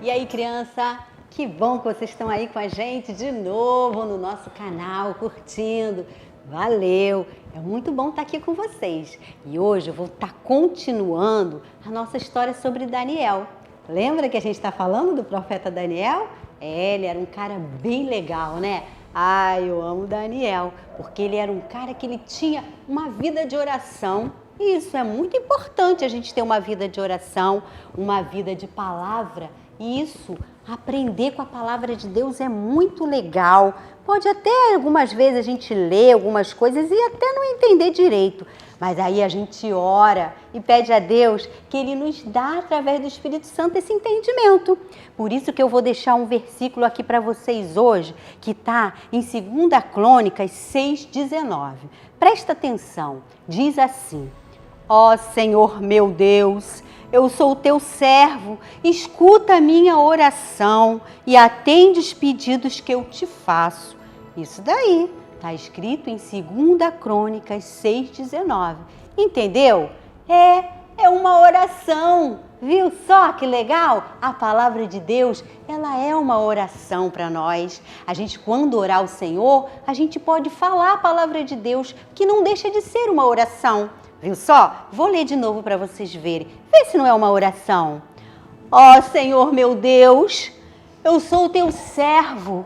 E aí, criança, que bom que vocês estão aí com a gente de novo no nosso canal, curtindo. Valeu! É muito bom estar aqui com vocês. E hoje eu vou estar continuando a nossa história sobre Daniel. Lembra que a gente está falando do profeta Daniel? Ele era um cara bem legal, né? Eu amo Daniel, porque ele era um cara que ele tinha uma vida de oração. E isso é muito importante, a gente ter uma vida de oração, uma vida de palavra. E isso, aprender com a palavra de Deus é muito legal. Pode até algumas vezes a gente ler algumas coisas e até não entender direito. Mas aí a gente ora e pede a Deus que Ele nos dá, através do Espírito Santo, esse entendimento. Por isso que eu vou deixar um versículo aqui para vocês hoje, que está em 2 Crônicas 6,19. Presta atenção, diz assim: Ó Senhor meu Deus, eu sou o teu servo, escuta a minha oração e atende os pedidos que eu te faço. Isso daí está escrito em 2 Crônicas 6,19. Entendeu? É uma oração. Viu só que legal? A palavra de Deus, ela é uma oração para nós. A gente, quando orar ao Senhor, a gente pode falar a palavra de Deus, que não deixa de ser uma oração. Viu só? Vou ler de novo para vocês verem. Vê se não é uma oração. Ó Senhor meu Deus, eu sou o teu servo.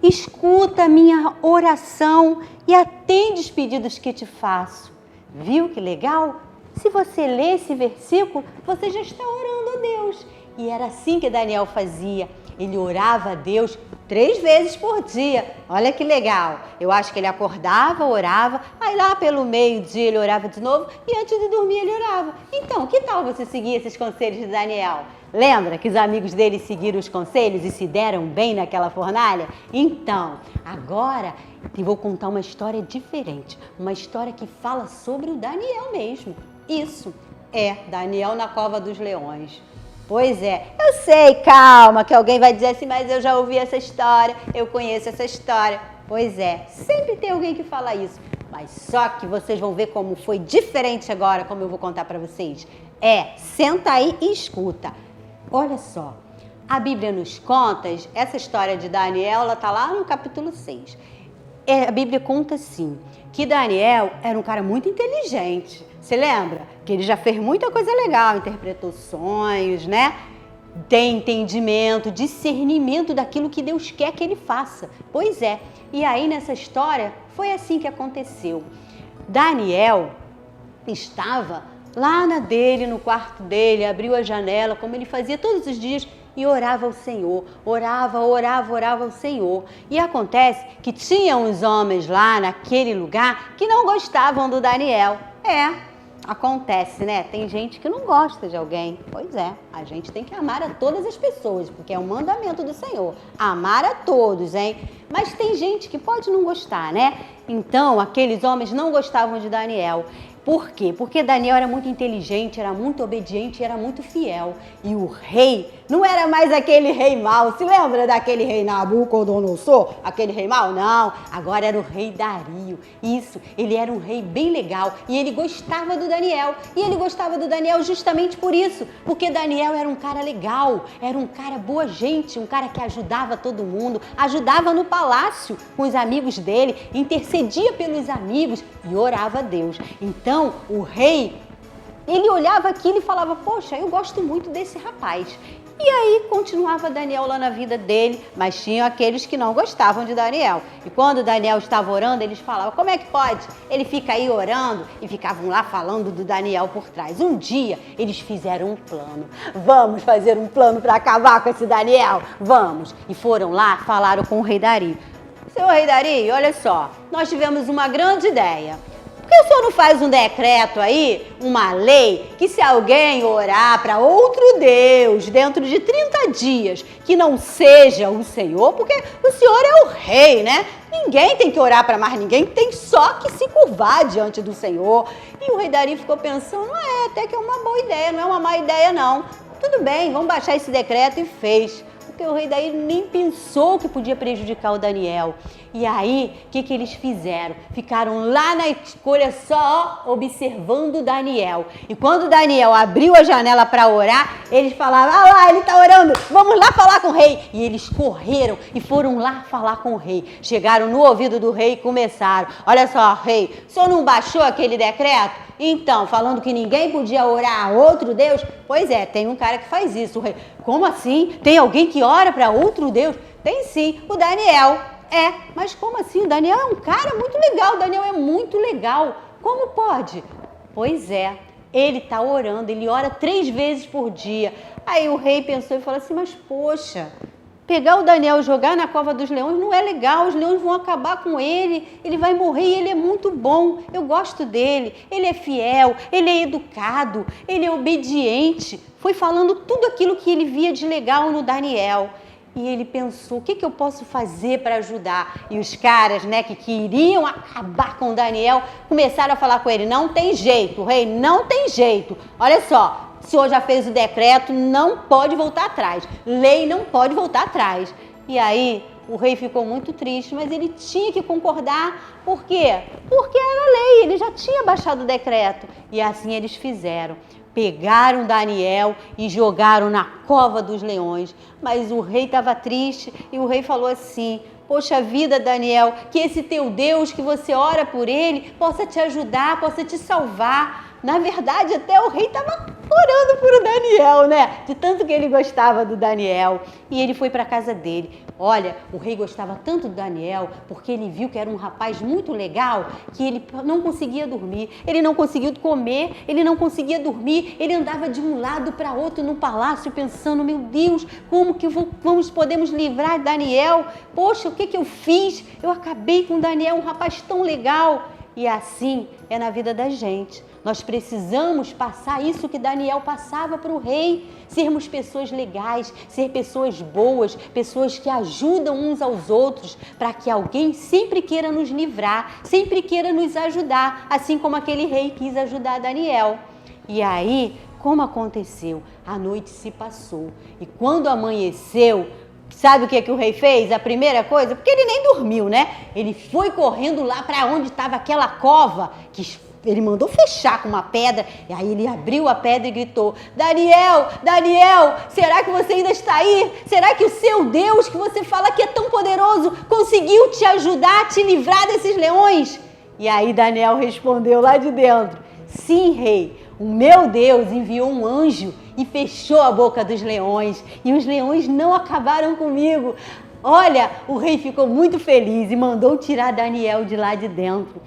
Escuta a minha oração e atende os pedidos que te faço. Viu que legal? Se você ler esse versículo, você já está orando a Deus. E era assim que Daniel fazia. Ele orava a Deus 3 vezes por dia. Olha que legal. Eu acho que ele acordava, orava, aí lá pelo meio-dia ele orava de novo e antes de dormir ele orava. Então, que tal você seguir esses conselhos de Daniel? Lembra que os amigos dele seguiram os conselhos e se deram bem naquela fornalha? Então, agora eu vou contar uma história diferente. Uma história que fala sobre o Daniel mesmo. Isso é Daniel na cova dos leões. Pois é, eu sei, calma, que alguém vai dizer assim, mas eu já ouvi essa história, eu conheço essa história. Pois é, sempre tem alguém que fala isso, mas só que vocês vão ver como foi diferente agora, como eu vou contar para vocês. Senta aí e escuta. Olha só, a Bíblia nos conta, essa história de Daniel, ela está lá no capítulo 6. A Bíblia conta assim, que Daniel era um cara muito inteligente. Você lembra? Que ele já fez muita coisa legal, interpretou sonhos, né? Tem entendimento, discernimento daquilo que Deus quer que ele faça. Pois é, e aí nessa história foi assim que aconteceu. Daniel estava lá no quarto dele, abriu a janela, como ele fazia todos os dias, e orava ao Senhor, orava ao Senhor. E acontece que tinha uns homens lá naquele lugar que não gostavam do Daniel. Acontece, né? Tem gente que não gosta de alguém. Pois é, a gente tem que amar a todas as pessoas, porque é um mandamento do Senhor. Amar a todos, hein? Mas tem gente que pode não gostar, né? Então, aqueles homens não gostavam de Daniel. Por quê? Porque Daniel era muito inteligente, era muito obediente e era muito fiel. E o rei não era mais aquele rei mau. Se lembra daquele rei Nabucodonosor? Aquele rei mau? Não, agora era o rei Dario. Isso, ele era um rei bem legal e ele gostava do Daniel. E ele gostava do Daniel justamente por isso, porque Daniel era um cara legal, era um cara boa gente, um cara que ajudava todo mundo, ajudava no palácio com os amigos dele, intercedia pelos amigos e orava a Deus. Então, o rei, ele olhava aquilo e falava, poxa, eu gosto muito desse rapaz. E aí continuava Daniel lá na vida dele, mas tinham aqueles que não gostavam de Daniel. E quando Daniel estava orando, eles falavam, como é que pode? Ele fica aí orando e ficavam lá falando do Daniel por trás. Um dia, eles fizeram um plano. Vamos fazer um plano para acabar com esse Daniel? Vamos. E foram lá, falaram com o rei Dario. Seu rei Dario, olha só, nós tivemos uma grande ideia. Por que o senhor não faz um decreto aí, uma lei, que se alguém orar para outro Deus dentro de 30 dias, que não seja o Senhor, porque o Senhor é o rei, né? Ninguém tem que orar para mais ninguém, tem só que se curvar diante do Senhor. E o rei Dario ficou pensando, até que é uma boa ideia, não é uma má ideia não. Tudo bem, vamos baixar esse decreto e fez. porque o rei daí nem pensou que podia prejudicar o Daniel. E aí, o que eles fizeram? Ficaram lá na escolha só observando o Daniel. E quando o Daniel abriu a janela para orar, eles falavam, ah lá, ele está orando, vamos lá falar com o rei. E eles correram e foram lá falar com o rei. Chegaram no ouvido do rei e começaram, olha só, rei, o senhor não baixou aquele decreto? Então, falando que ninguém podia orar a outro Deus? Pois é, tem um cara que faz isso, o rei. Como assim? Tem alguém que ora para outro Deus? Tem sim, o Daniel. Mas como assim? O Daniel é um cara muito legal, o Daniel é muito legal. Como pode? Pois é, ele está orando, ele ora 3 vezes por dia. Aí o rei pensou e falou assim, mas poxa, pegar o Daniel e jogar na cova dos leões não é legal, os leões vão acabar com ele vai morrer e ele é muito bom, eu gosto dele, ele é fiel, ele é educado, ele é obediente. Foi falando tudo aquilo que ele via de legal no Daniel. E ele pensou, o que eu posso fazer para ajudar? E os caras, né, que queriam acabar com o Daniel, começaram a falar com ele, não tem jeito, rei, não tem jeito. Olha só, o senhor já fez o decreto, não pode voltar atrás. Lei não pode voltar atrás. E aí, o rei ficou muito triste, mas ele tinha que concordar. Por quê? Porque era lei, ele já tinha baixado o decreto. E assim eles fizeram. Pegaram Daniel e jogaram na cova dos leões. Mas o rei estava triste e o rei falou assim, poxa vida, Daniel, que esse teu Deus, que você ora por ele, possa te ajudar, possa te salvar. Na verdade, até o rei estava orando por o Daniel, né? De tanto que ele gostava do Daniel. E ele foi para a casa dele. Olha, o rei gostava tanto do Daniel, porque ele viu que era um rapaz muito legal, que ele não conseguia dormir, ele não conseguia comer, ele não conseguia dormir, ele andava de um lado para outro no palácio pensando, meu Deus, como que podemos livrar Daniel? Poxa, o que eu fiz? Eu acabei com o Daniel, um rapaz tão legal. E assim é na vida da gente. Nós precisamos passar isso que Daniel passava para o rei, sermos pessoas legais, ser pessoas boas, pessoas que ajudam uns aos outros, para que alguém sempre queira nos livrar, sempre queira nos ajudar, assim como aquele rei quis ajudar Daniel. E aí, como aconteceu? A noite se passou e quando amanheceu, sabe o que o rei fez? A primeira coisa, porque ele nem dormiu, né? Ele foi correndo lá para onde estava aquela cova, que ele mandou fechar com uma pedra, e aí ele abriu a pedra e gritou, Daniel, Daniel, será que você ainda está aí? Será que o seu Deus, que você fala que é tão poderoso, conseguiu te ajudar a te livrar desses leões? E aí Daniel respondeu lá de dentro, sim, rei, o meu Deus enviou um anjo e fechou a boca dos leões, e os leões não acabaram comigo. Olha, o rei ficou muito feliz e mandou tirar Daniel de lá de dentro.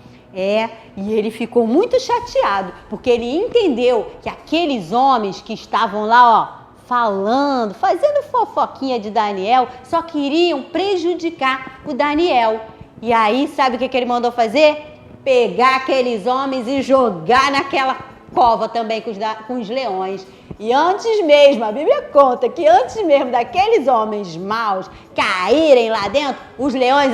E ele ficou muito chateado, porque ele entendeu que aqueles homens que estavam lá, falando, fazendo fofoquinha de Daniel, só queriam prejudicar o Daniel. E aí, sabe o que ele mandou fazer? Pegar aqueles homens e jogar naquela cova também com os leões. E antes mesmo, a Bíblia conta que antes mesmo daqueles homens maus caírem lá dentro, os leões,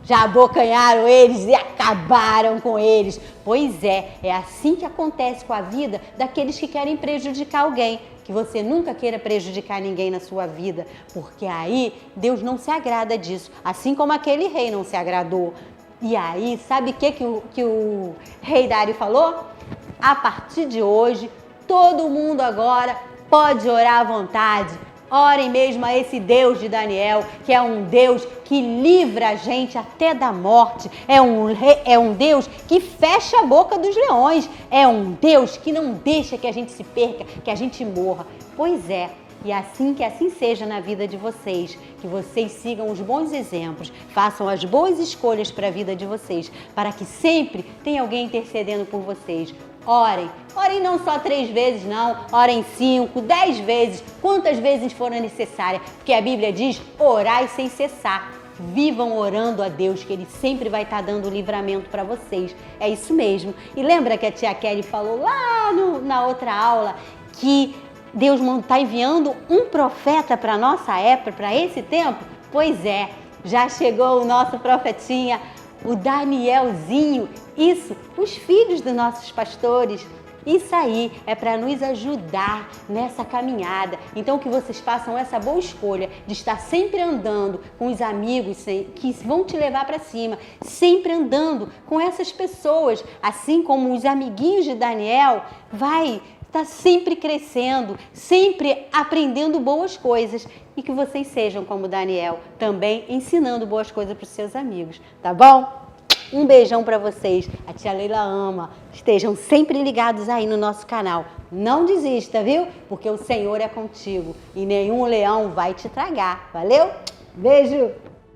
já abocanharam eles e acabaram com eles. Pois é assim que acontece com a vida daqueles que querem prejudicar alguém. Que você nunca queira prejudicar ninguém na sua vida, porque aí Deus não se agrada disso, assim como aquele rei não se agradou. E aí, sabe o que o rei Dário falou? A partir de hoje, todo mundo agora pode orar à vontade. Orem mesmo a esse Deus de Daniel, que é um Deus que livra a gente até da morte. É um Deus que fecha a boca dos leões. É um Deus que não deixa que a gente se perca, que a gente morra. Pois é. E assim que assim seja na vida de vocês, que vocês sigam os bons exemplos, façam as boas escolhas para a vida de vocês, para que sempre tenha alguém intercedendo por vocês. Orem não só 3 vezes não, orem 5, 10 vezes, quantas vezes forem necessárias, porque a Bíblia diz, orai sem cessar. Vivam orando a Deus, que Ele sempre vai estar dando livramento para vocês. É isso mesmo. E lembra que a tia Kelly falou lá na outra aula que Deus está enviando um profeta para a nossa época, para esse tempo? Pois é, já chegou o nosso profetinha, o Danielzinho. Isso, os filhos dos nossos pastores. Isso aí é para nos ajudar nessa caminhada. Então que vocês façam essa boa escolha de estar sempre andando com os amigos que vão te levar para cima, sempre andando com essas pessoas, assim como os amiguinhos de Daniel, vai estar sempre crescendo, sempre aprendendo boas coisas e que vocês sejam como Daniel, também ensinando boas coisas para os seus amigos, tá bom? Um beijão para vocês, a tia Leila ama. Estejam sempre ligados aí no nosso canal. Não desista, viu? Porque o Senhor é contigo e nenhum leão vai te tragar. Valeu? Beijo!